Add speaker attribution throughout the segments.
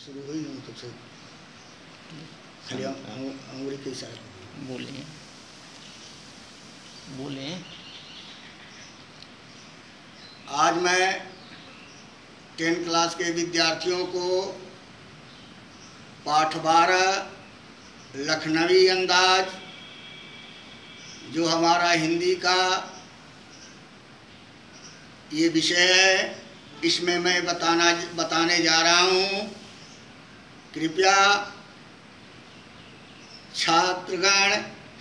Speaker 1: शुरू हुई नहीं तो से खाली अंगुली के इशारे
Speaker 2: बोले बोले।
Speaker 1: आज मैं 10 क्लास के विद्यार्थियों को पाठ 12 लखनवी अंदाज जो हमारा हिंदी का ये विषय है, इसमें मैं बताने जा रहा हूँ। कृपया छात्रगण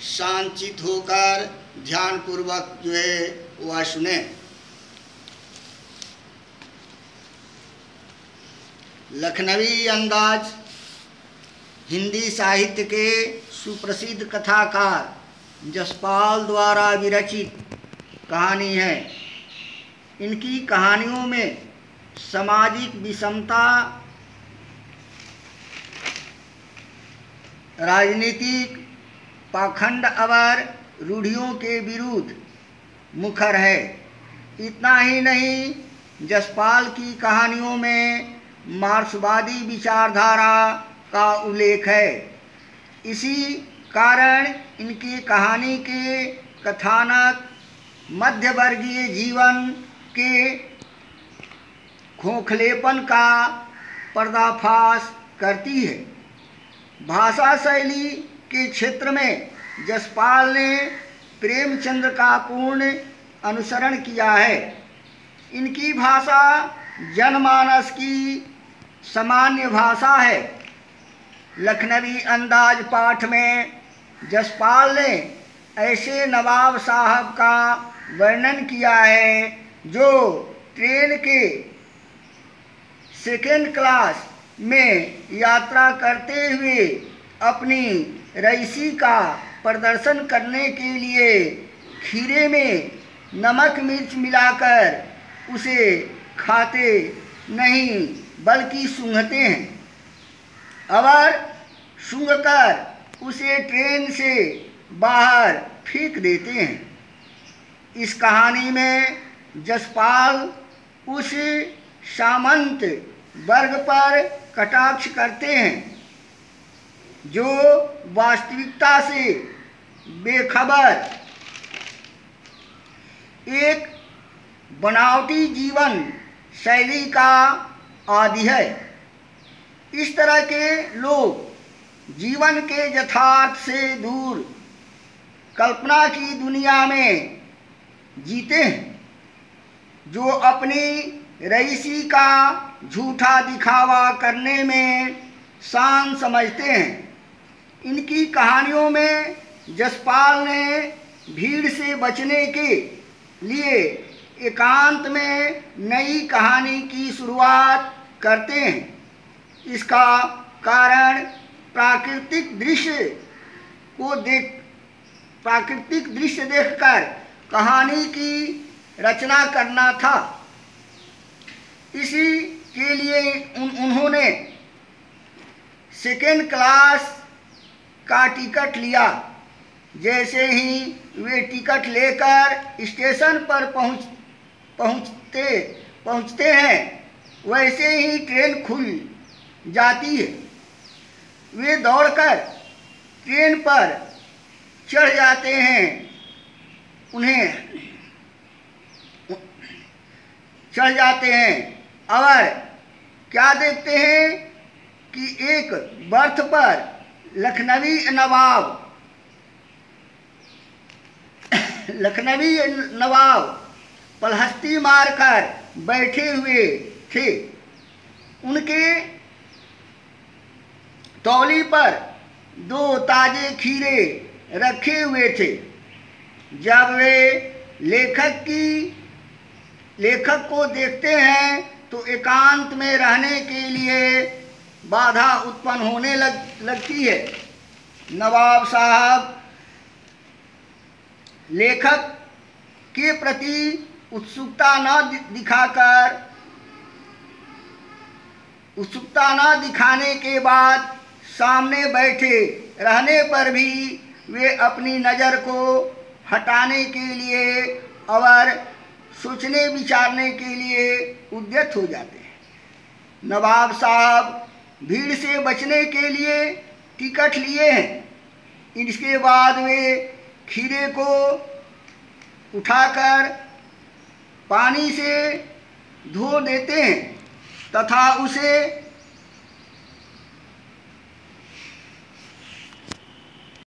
Speaker 1: शांतचित्त होकर ध्यानपूर्वक जो है वह सुने। लखनवी अंदाज हिंदी साहित्य के सुप्रसिद्ध कथाकार जसपाल द्वारा विरचित कहानी है। इनकी कहानियों में सामाजिक विषमता, राजनीतिक पाखंड और रूढ़ियों के विरुद्ध मुखर है। इतना ही नहीं, जसपाल की कहानियों में मार्क्सवादी विचारधारा का उल्लेख है। इसी कारण इनकी कहानी के कथानक मध्यवर्गीय जीवन के खोखलेपन का पर्दाफाश करती है। भाषा शैली के क्षेत्र में जसपाल ने प्रेमचंद्र का पूर्ण अनुसरण किया है। इनकी भाषा जनमानस की सामान्य भाषा है। लखनवी अंदाज पाठ में जसपाल ने ऐसे नवाब साहब का वर्णन किया है जो ट्रेन के सेकेंड क्लास में यात्रा करते हुए अपनी रईसी का प्रदर्शन करने के लिए खीरे में नमक मिर्च मिलाकर उसे खाते नहीं बल्कि सूंघते हैं और सूंघकर उसे ट्रेन से बाहर फेंक देते हैं। इस कहानी में जसपाल उस सामंत वर्ग पर कटाक्ष करते हैं जो वास्तविकता से बेखबर एक बनावटी जीवन शैली का आदी है। इस तरह के लोग जीवन के यथार्थ से दूर कल्पना की दुनिया में जीते हैं, जो अपनी रईसी का झूठा दिखावा करने में शान समझते हैं। इनकी कहानियों में जसपाल ने भीड़ से बचने के लिए एकांत में नई कहानी की शुरुआत करते हैं। इसका कारण प्राकृतिक दृश्य देखकर कहानी की रचना करना था। इसी के लिए उन्होंने सेकेंड क्लास का टिकट लिया। जैसे ही वे टिकट लेकर स्टेशन पर पहुंचते हैं, वैसे ही ट्रेन खुल जाती है। वे दौड़कर ट्रेन पर चढ़ जाते हैं। और क्या देखते हैं कि एक बर्थ पर लखनवी नवाब पलहस्ती मारकर बैठे हुए थे। उनके तौली पर 2 ताजे खीरे रखे हुए थे। जब वे लेखक को देखते हैं तो एकांत में रहने के लिए बाधा उत्पन्न होने लगती है। नवाब साहब लेखक के प्रति उत्सुकता न दिखाने के बाद सामने बैठे रहने पर भी वे अपनी नज़र को हटाने के लिए और सोचने विचारने के लिए उद्यत हो जाते हैं। नवाब साहब भीड़ से बचने के लिए टिकट लिए हैं। इसके बाद वे खीरे को उठाकर पानी से धो देते हैं तथा उसे